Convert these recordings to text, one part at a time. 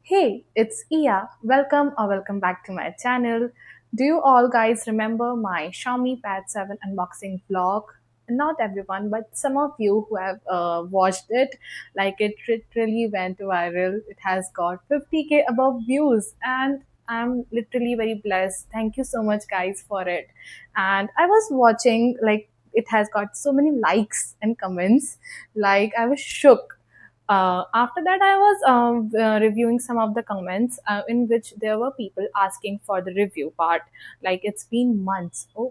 Hey, it's Iya. Welcome or welcome back to my channel. Do you all guys remember my Xiaomi Pad 7 unboxing vlog? Not everyone, but some of you who have watched it, like it literally went viral. It has got 50k above views, and I'm literally very blessed. Thank you so much, guys, for it. And I was watching, like, it has got so many likes and comments. Like, I was shook. After that, I was reviewing some of the comments in which there were people asking for the review part. Like it's been months. Oh,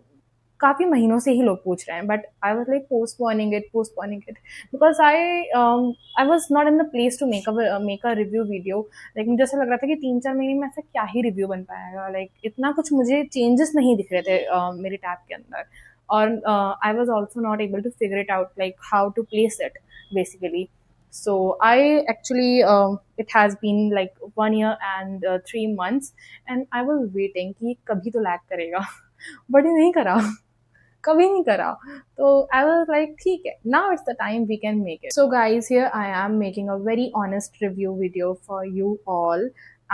काफी महीनों से ही लोग पूछ रहे हैं but I was like postponing it because I was not in the place to make a review video like मुझे ऐसा लग रहा था कि 3-4 महीने में ऐसा क्या ही रिव्यू बन पाएगा लाइक इतना कुछ मुझे चेंजेस नहीं दिख रहे थे मेरे टैब के अंदर और I was also not able to figure it out like how to place it basically. So I actually it has been like 1 year and 3 months and I was waiting कि कभी तो लैग करेगा but ये नहीं करा कभी नहीं करा. तो आई वाज लाइक ठीक है now it's the time we can make it. So guys here I am making a very honest review video for you all,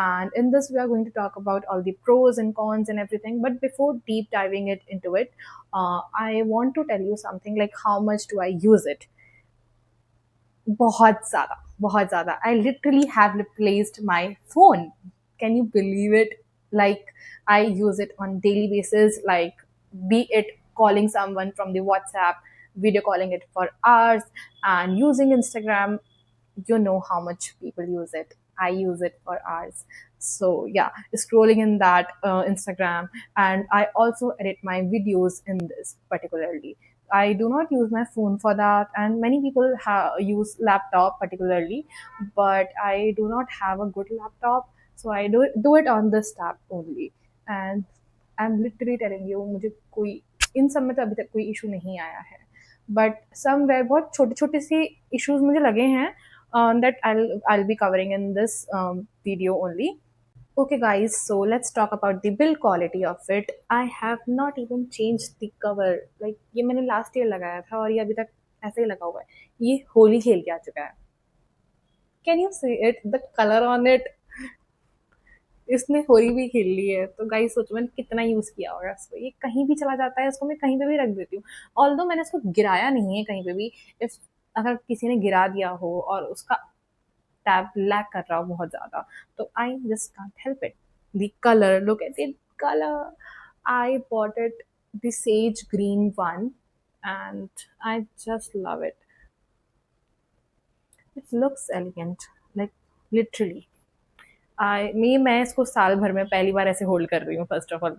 and in this we are going to talk about all the pros and cons and everything. But before deep diving it into it, I want to tell you something like how much do I use it. बहुत ज़्यादा I literally have replaced my phone. Can you believe it? Like I use it on daily basis, like be it calling someone from the WhatsApp, video calling it for hours, and using Instagram. You know how much people use it. I use it for hours. So yeah, scrolling in that Instagram, and I also edit my videos in this particularly. I do not use my phone for that, and many people use laptop particularly, but I do not have a good laptop, so I do it on this tab only. And I'm literally telling you, मुझे कोई इन सब में तो अभी तक कोई issue नहीं आया है. बट समवेयर बहुत छोटे छोटे से इश्यूज मुझे लगे हैं that I'll be covering in this video only. Okay guys, so let's talk about the build quality of it. I have not even changed the cover. Like ये मैंने last year लगाया था और ये अभी तक ऐसे ही लगा हुआ है. ये होली खेल के आ चुका है. Can you see it? The color on it. इसने होली भी खेल ली है तो गाइस सोचो मैंने कितना यूज किया होगा इसको. ये कहीं भी चला जाता है, इसको मैं कहीं पे भी रख देती हूँ. ऑल्दो मैंने इसको गिराया नहीं है कहीं पे भी. इफ अगर किसी ने गिरा दिया हो और उसका टैब लैग कर रहा हो बहुत ज्यादा, तो I just can't help it. The colour, look at the colour. I bought it the sage green one and I just love it. It looks elegant, like literally. मैं इसको साल भर में पहली बार ऐसे होल्ड कर रही हूँ first of all.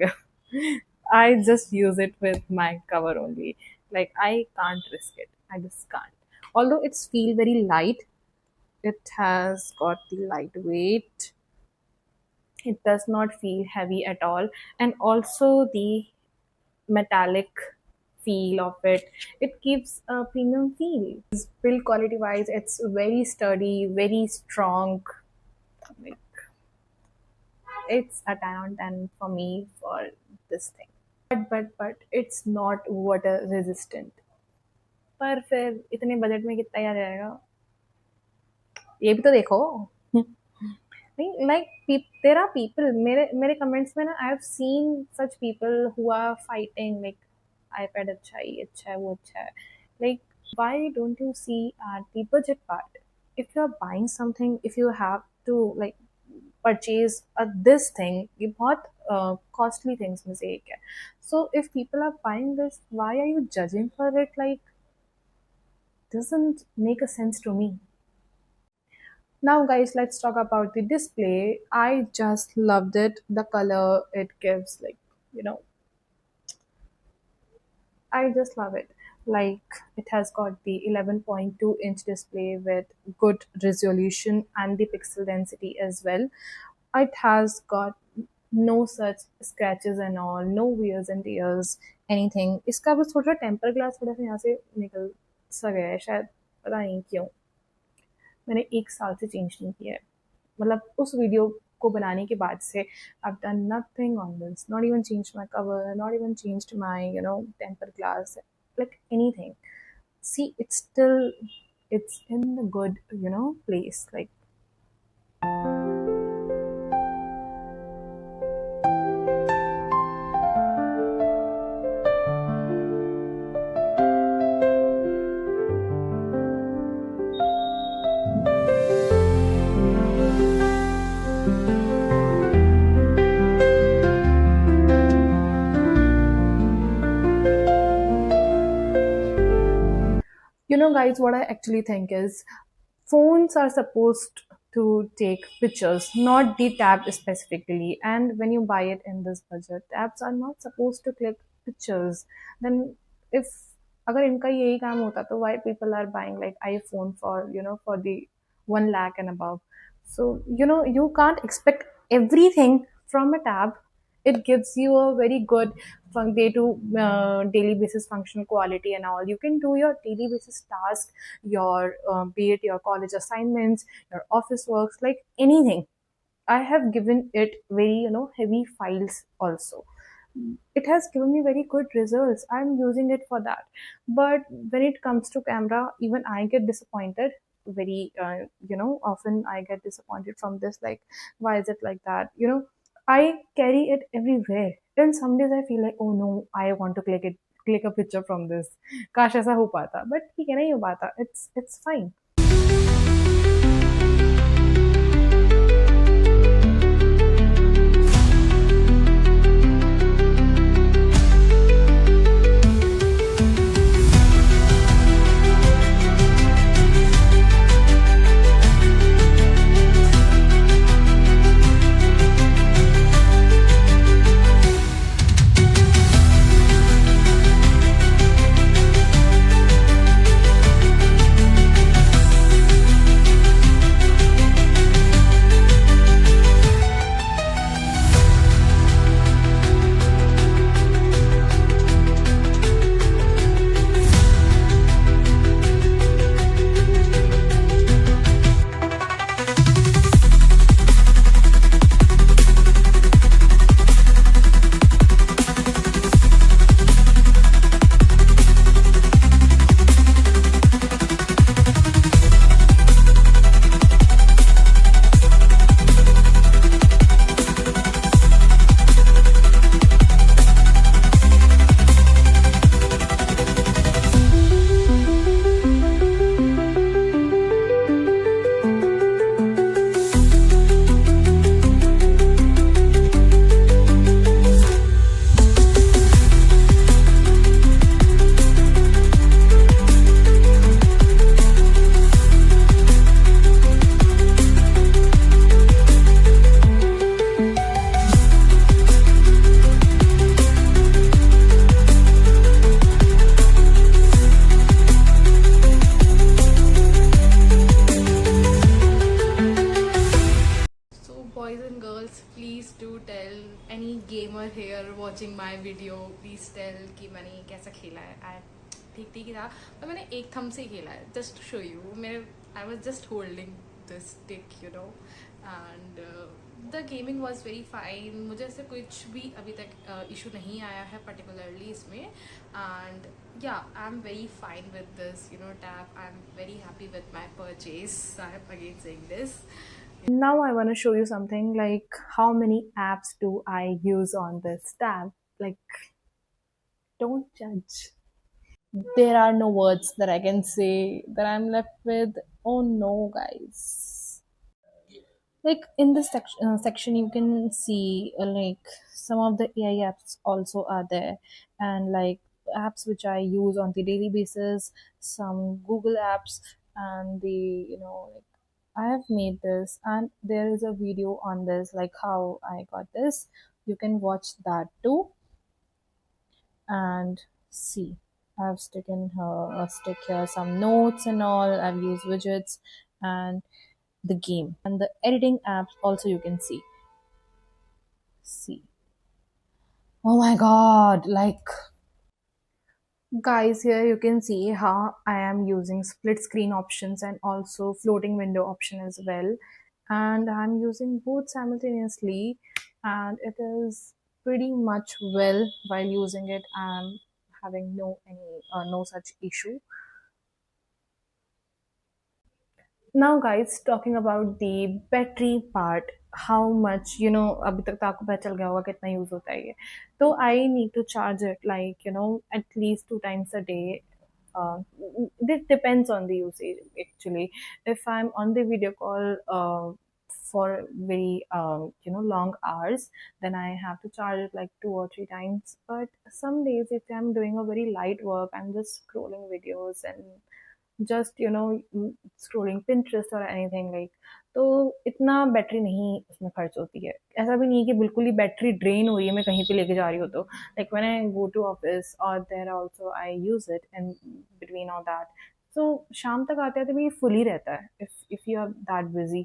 I just use it with my cover only. Like I can't risk it. I just can't. Although it's feel very light. It has got the lightweight. It does not feel heavy at all, and also the metallic feel of it. It gives a premium feel. Build quality wise, it's very sturdy, very strong. Like it's a 10 on 10 for me for this thing. But it's not water resistant. पर फिर इतने budget में कितना आ जाएगा ये भी तो देखो. नहीं लाइक देयर आर पीपल मेरे मेरे कमेंट्स में ना I have seen such people who are fighting like iPad अच्छा है, ये अच्छा है, वो अच्छा है. Like why don't you see at the budget part. If you are buying something, if you have to like purchase this thing, ये बहुत कॉस्टली थिंग्स में से एक है. So if people are buying this, why are you judging for it? Like doesn't make a sense to me. Now guys, let's talk about the display. I just loved it. The color it gives, like, you know, I just love it. Like it has got the 11.2-inch display with good resolution and the pixel density as well. It has got no such scratches and all, no wears and tears, anything. इसका बस थोड़ा temper glass थोड़ा सा यहाँ से निकल सा गया है शायद, पता नहीं क्यों. मैंने 1 साल से चेंज नहीं किया है. मतलब उस वीडियो को बनाने के बाद से I've done nothing on this. Not even changed my cover, not even changed my, temper glass, like anything. See, it's in the good, place. Like Guys, what I actually think is phones are supposed to take pictures, not the tab specifically. And when you buy it in this budget, tabs are not supposed to click pictures. Then, if अगर इनका यही काम होता तो why people are buying like iPhone for for the 1 lakh and above. So you can't expect everything from a tab. It gives you a very good day to daily basis functional quality and all. You can do your daily basis task, your be it your college assignments, your office works, like anything. I have given it very heavy files also. It has given me very good results. I'm using it for that. But when it comes to camera, even I get disappointed very often. I get disappointed from this, like, why is it like that? I carry it everywhere, and some days I feel like, oh no, I want to click a picture from this. काश ऐसा हो पाता, but ठीक है, नहीं हो पाता. It's fine. So, boys and girls, please do tell any gamer here watching my video. Please tell कि मैंने कैसा खेला है. I ठीक ठीक ही था, पर मैंने एक थम से खेला है. Just to show you, मेरे I was just holding this stick, and the gaming was very fine. मुझे ऐसे कुछ भी अभी तक issue नहीं आया है particularly इसमें. And yeah, I'm very fine with this tab. I'm very happy with my purchase. I'm again saying this. Now I want to show you something, like how many apps do I use on this tab. Like, don't judge. There are no words that I can say that I'm left with. Oh no, guys. Like in this section, you can see like some of the AI apps also are there, and like apps which I use on the daily basis, some Google apps, and the like I have made this, and there is a video on this, like how I got this. You can watch that too and see. I've stick here some notes and all. I've used widgets and the game and the editing apps also. You can see. Oh my god! Like, guys, here you can see how I am using split screen options and also floating window option as well, and I'm using both simultaneously, and it is pretty much well. While using it, I'm having no such issue. Now, guys, talking about the battery part, how much अभी तक तो आपको पता चल गया होगा कितना use होता है ये. तो I need to charge it like at least 2 times a day. This depends on the usage actually. If I'm on the video call for very long hours, then I have to charge it like 2 or 3 times. But some days, if I'm doing a very light work, I'm just scrolling videos and just scrolling Pinterest और anything like, तो इतना battery नहीं उसमें खर्च होती है। ऐसा भी नहीं है कि बिल्कुल ही बैटरी ड्रेन हो रही है मैं कहीं पे लेके जा रही हूँ तो, like when I go to office और there also I use it in between all that, so शाम तक आते आते भी फुल ही रहता है if you are that busy,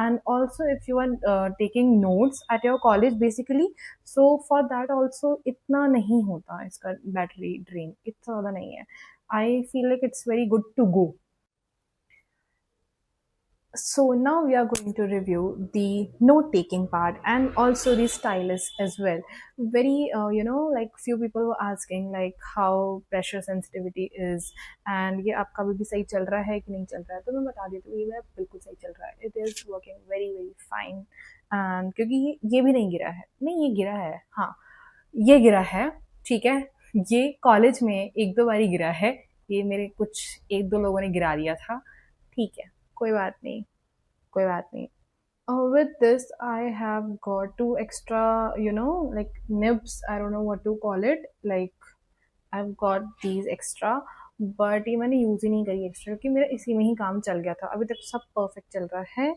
and also if you are taking notes at your college basically, so for that also इतना नहीं होता इसका बैटरी ड्रेन, इतना ज़्यादा नहीं है। I feel like it's very good to go. So now we are going to review the note-taking part and also the stylus as well. Very, like few people were asking like how pressure sensitivity is, and ये आपका भी सही चल रहा है कि नहीं चल रहा है, तो मैं बता देती हूँ ये मेरा बिल्कुल सही चल रहा है। It is working very very fine, and क्योंकि ये भी नहीं गिरा है, नहीं ये गिरा है, हाँ ये गिरा है, ठीक है, ये कॉलेज में एक दो बारी गिरा है, ये मेरे कुछ एक दो लोगों ने गिरा दिया था, ठीक है, कोई बात नहीं, कोई बात नहीं। With this, I have got two extra, like nibs. I don't know what to call it. Like I've got these extra, but ये मैंने यूज ही नहीं करी एक्स्ट्रा क्योंकि मेरा इसी में ही काम चल गया था। अभी तक सब परफेक्ट चल रहा है।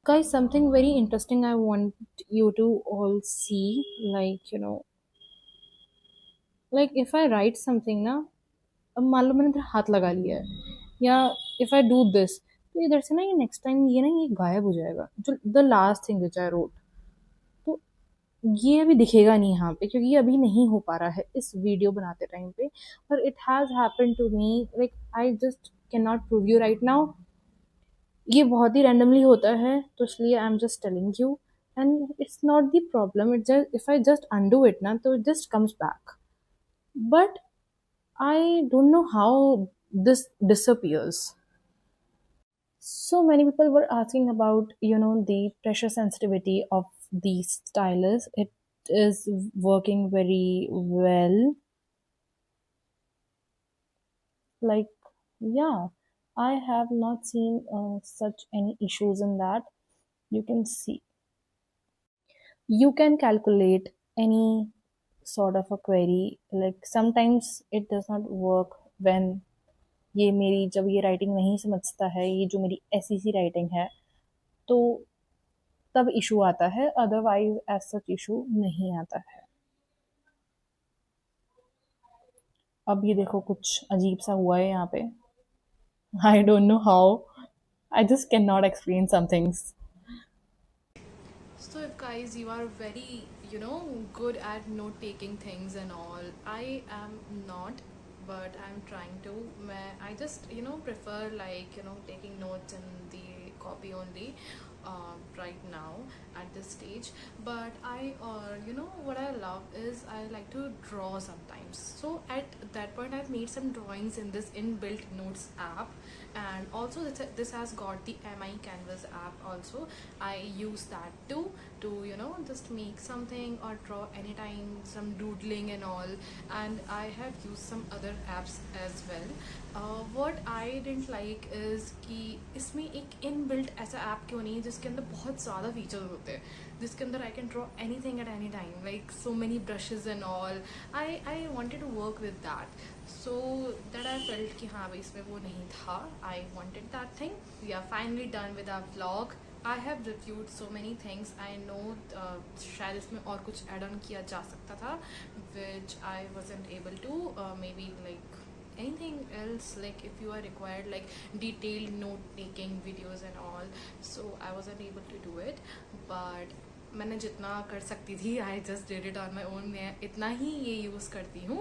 Guys, something very interesting I want you to all see. Like like if I write something ना, अब मान लो मैंने इधर हाथ लगा लिया है, या इफ आई डू दिस, तो इधर से ना ये नेक्स्ट टाइम ये ना ये गायब हो जाएगा, जो the last thing which I wrote, तो ये अभी दिखेगा नहीं यहाँ पे क्योंकि ये अभी नहीं हो पा रहा है इस वीडियो बनाते टाइम पे, पर it has happened to me, like I just can not prove you right now, ये बहुत ही रैंडमली होता है, तो इसलिए I am just telling you, and it's not the problem, it just if I just undo it ना तो it just comes back, but I don't know how this disappears. So many people were asking about, the pressure sensitivity of the stylus. It is working very well. Like, yeah, I have not seen such any issues in that. You can see. You can calculate any sort of a query. Like, sometimes it does not work when ये मेरी जब ये writing नहीं समझता है, ये जो मेरी ऐसी सी राइटिंग है, तो तब इशू आता है, अदरवाइज एज सच इशू नहीं आता है। अब ये देखो कुछ अजीब सा हुआ है यहाँ पे, I don't know how, I just can not explain some things. So if guys you are very good at note taking things and all, I am not, but I'm trying to. I just prefer like taking notes in the copy only right now at this stage. But I what I love is I like to draw sometimes. So at that point I've made some drawings in this inbuilt notes app, and also this has got the mi canvas app also. I use that too to just make something or draw anytime, some doodling and all. And I have used some other apps as well. What I didn't like is कि इसमें एक inbuilt ऐसा app क्यों नहीं है जिसके अंदर बहुत ज़्यादा फीचर्स होते हैं, जिसके अंदर I can draw anything at any time, like so many brushes and all. I wanted to work with that, so that I felt कि हाँ भाई इसमें वो नहीं था। I wanted that thing. We are finally done with our vlog. I have reviewed so many things. I know शायद इसमें और कुछ एड ऑन किया जा सकता था which I wasn't able to, maybe like anything else, like if you are required like detailed note taking videos and all, so I wasn't able to do it, but मैंने जितना कर सकती थी I just did it on my own. मैं इतना ही ये use करती हूँ,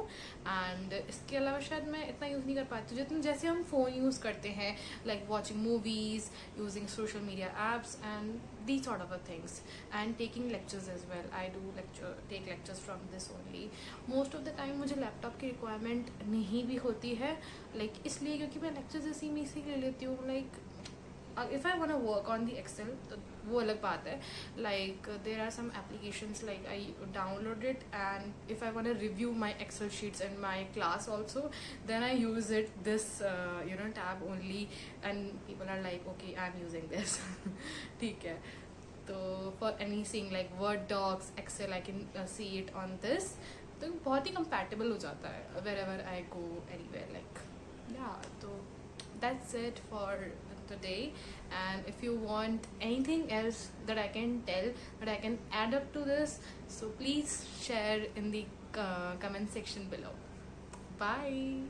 एंड इसके अलावा शायद मैं इतना यूज़ नहीं कर पाती हूँ जितना जैसे हम फ़ोन यूज़ करते हैं, like watching movies, using social media apps and these sort of things, and taking lectures as well. I do take lectures from this only. Most of the time मुझे लैपटॉप की requirement नहीं भी होती है, like इसलिए क्योंकि मैं lectures इसी में इसी ले लेती हूँ, like if I want to work on the Excel, तो वो अलग बात है. Like there are some applications like I download it, and if I want to review my Excel sheets in my class also, then I use it this tab only, and people are like, okay, I'm using this. ठीक है. तो for anything like Word docs, Excel, I can see it on this. तो बहुत ही compatible हो जाता है wherever I go anywhere, like yeah. तो that's it for today, and if you want anything else that I can tell, that I can add up to this, so please share in the comment section below. Bye.